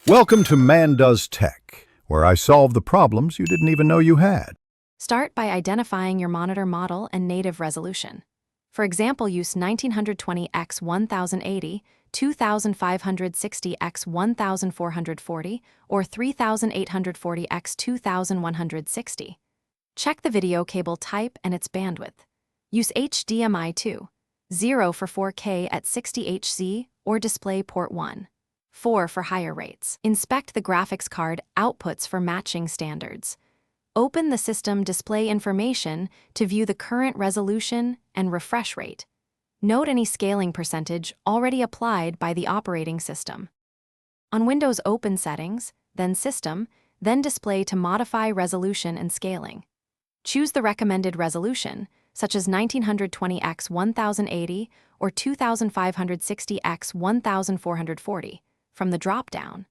Welcome to Man Does Tech, where I solve the problems you didn't even know you had. Start by identifying your monitor model and native resolution. For example, use 1920 x 1080, 2560 x 1440, or 3840 x 2160. Check the video cable type and its bandwidth. Use HDMI 2.0 for 4K at 60 Hz or display port 1.4 for higher rates. Inspect the graphics card outputs for matching standards. Open the system display information to view the current resolution and refresh rate. Note any scaling percentage already applied by the operating system. On Windows, open Settings, then System, then Display to modify resolution and scaling. Choose the recommended resolution, such as 1920 x 1080 or 2560 x 1440, from the drop-down.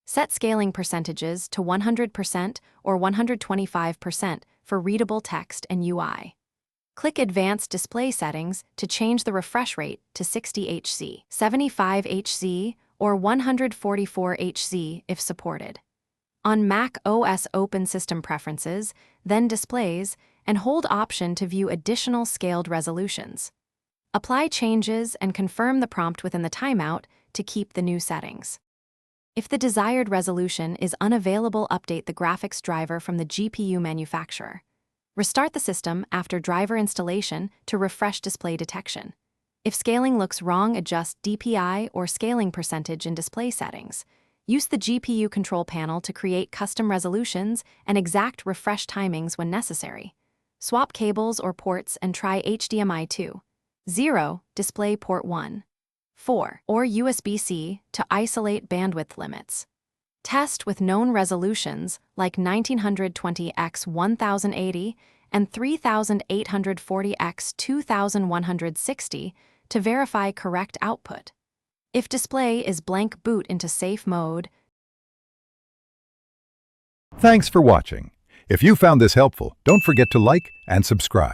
Set scaling percentages to 100% or 125% for readable text and UI. Click Advanced Display Settings to change the refresh rate to 60 Hz, 75 Hz, or 144 Hz if supported. On Mac OS, open System Preferences, then Displays, and hold Option to view additional scaled resolutions. Apply changes and confirm the prompt within the timeout to keep the new settings. If the desired resolution is unavailable, update the graphics driver from the GPU manufacturer. Restart the system after driver installation to refresh display detection. If scaling looks wrong, adjust DPI or scaling percentage in display settings. Use the GPU control panel to create custom resolutions and exact refresh timings when necessary. Swap cables or ports and try HDMI 2.0, display port 1.4, or USB-C to isolate bandwidth limits. Test with known resolutions like 1920 x 1080 and 3840 x 2160 to verify correct output. If display is blank, boot into safe mode. Thanks for watching. If you found this helpful, don't forget to like and subscribe.